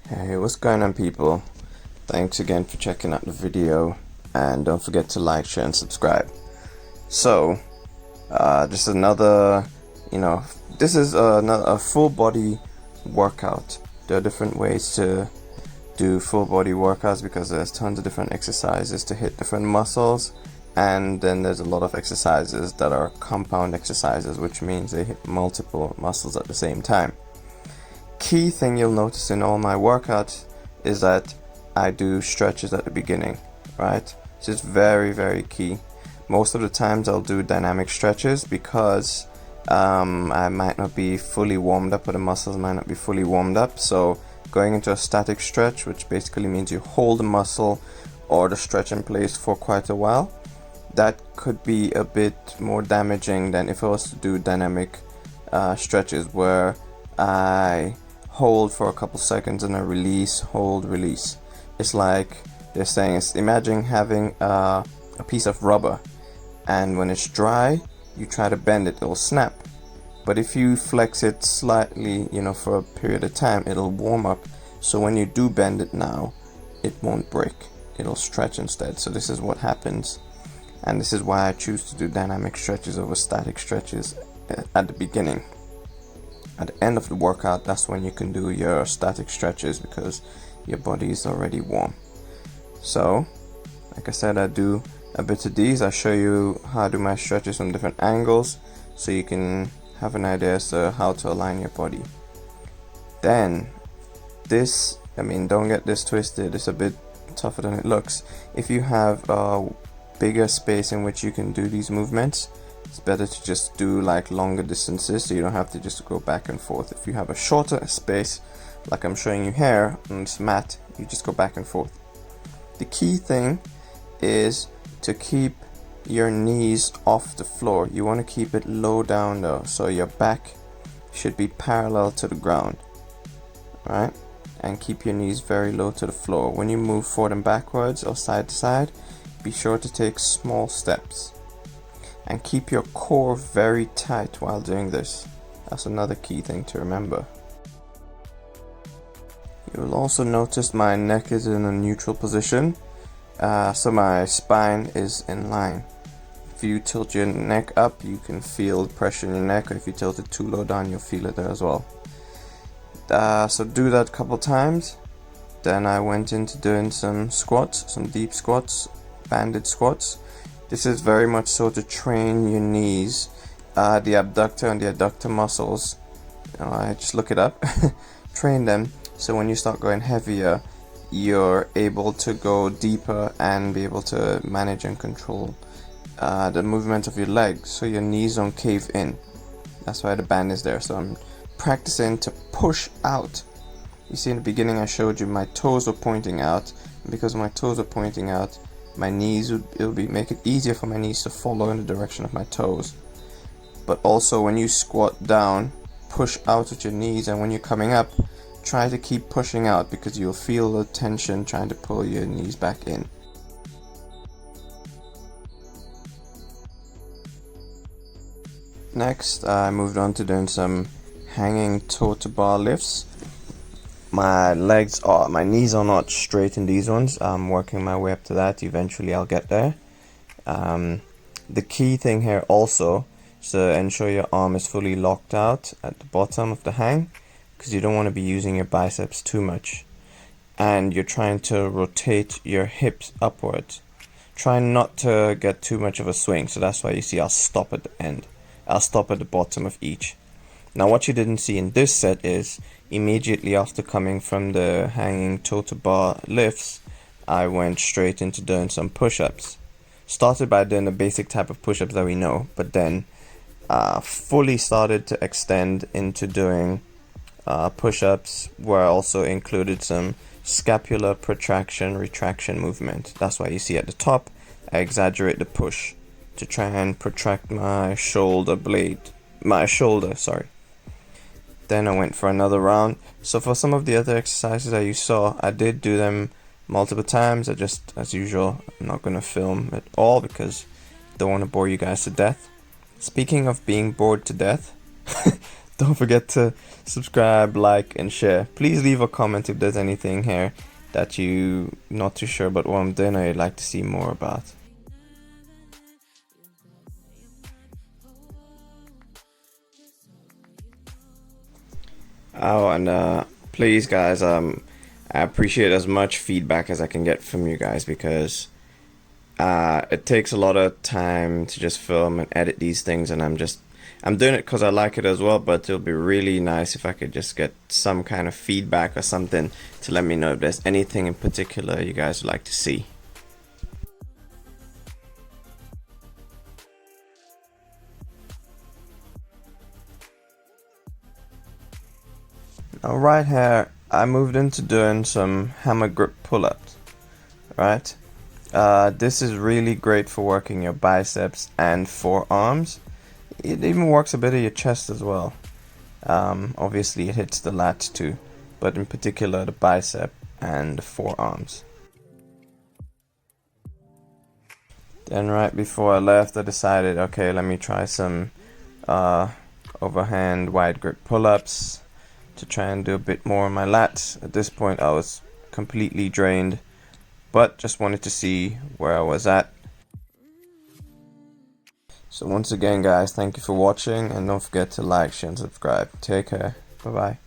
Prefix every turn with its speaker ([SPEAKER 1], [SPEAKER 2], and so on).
[SPEAKER 1] Hey, what's going on, people? Thanks again for checking out the video, and don't forget to like, share, and subscribe. So, just another, this is a full body workout. There are different ways to do full body workouts because there's tons of different exercises to hit different muscles, and then there's a lot of exercises that are compound exercises, which means they hit multiple muscles at the same time. Key thing you'll notice in all my workouts is that I do stretches at the beginning, right? It's just very key. Most of the times I'll do dynamic stretches because I might not be fully warmed up, or the muscles might not be fully warmed up. So going into a static stretch, which basically means you hold the muscle or the stretch in place for quite a while, that could be a bit more damaging than if I was to do dynamic stretches where I hold for a couple seconds and I release, hold, release. It's like they're saying, imagine having a piece of rubber, and when it's dry you try to bend it, it'll snap. But if you flex it slightly, for a period of time, it'll warm up. So when you do bend it now, it won't break, it'll stretch instead. So this is what happens, and this is why I choose to do dynamic stretches over static stretches at the beginning. At the end of the workout, that's when you can do your static stretches because your body is already warm. So, like I said, I do a bit of these. I show you how I do my stretches from different angles so you can have an idea as to how to align your body. Then, don't get this twisted, it's a bit tougher than it looks. If you have a bigger space in which you can do these movements, it's better to just do like longer distances so you don't have to just go back and forth. If you have a shorter space, like I'm showing you here on this mat, you just go back and forth. The key thing is to keep your knees off the floor. You want to keep it low down though, so your back should be parallel to the ground, right? And keep your knees very low to the floor. When you move forward and backwards or side to side, be sure to take small steps. And keep your core very tight while doing this. That's another key thing to remember. You will also notice my neck is in a neutral position, so my spine is in line. If you tilt your neck up, you can feel pressure in your neck, or if you tilt it too low down, you'll feel it there as well. So do that a couple times. Then I went into doing some squats, some deep squats, banded squats. This is very much so to train your knees, the abductor and the adductor muscles. I just look it up. Train them so when you start going heavier, you're able to go deeper and be able to manage and control the movement of your legs so your knees don't cave in. That's why the band is there. So I'm practicing to push out. You see, in the beginning I showed you my toes were pointing out, and because my toes are pointing out, my knees make it easier for my knees to follow in the direction of my toes. But also when you squat down, push out with your knees, and when you're coming up, try to keep pushing out because you'll feel the tension trying to pull your knees back in. Next, I moved on to doing some hanging toe to bar lifts. My knees are not straight in these ones. I'm working my way up to that. Eventually I'll get there. The key thing here also is to ensure your arm is fully locked out at the bottom of the hang, because you don't want to be using your biceps too much. And you're trying to rotate your hips upwards. Try not to get too much of a swing, so that's why you see I'll stop at the end. I'll stop at the bottom of each. Now what you didn't see in this set is immediately after coming from the hanging toe to bar lifts, I went straight into doing some push-ups. Started by doing the basic type of push-ups that we know, but then fully started to extend into doing push-ups where I also included some scapular protraction retraction movement. That's why you see at the top I exaggerate the push to try and protract my shoulder. Then I went for another round. So for some of the other exercises that you saw, I did do them multiple times. I just, as usual, I'm not going to film it all because I don't want to bore you guys to death. Speaking of being bored to death, don't forget to subscribe, like, and share. Please leave a comment if there's anything here that you're not too sure about what I'm doing or you'd like to see more about. Oh, and please, guys, I appreciate as much feedback as I can get from you guys, because it takes a lot of time to just film and edit these things, and I'm doing it because I like it as well, but it'll be really nice if I could just get some kind of feedback or something to let me know if there's anything in particular you guys would like to see. Now right here, I moved into doing some hammer grip pull-ups, right? This is really great for working your biceps and forearms. It even works a bit of your chest as well. Obviously it hits the lats too, but in particular the bicep and the forearms. Then right before I left, I decided, okay, let me try some overhand wide grip pull-ups to try and do a bit more on my lats. At this point I was completely drained, but just wanted to see where I was at. So once again, guys, thank you for watching, and don't forget to like, share, and subscribe. Take care. Bye bye.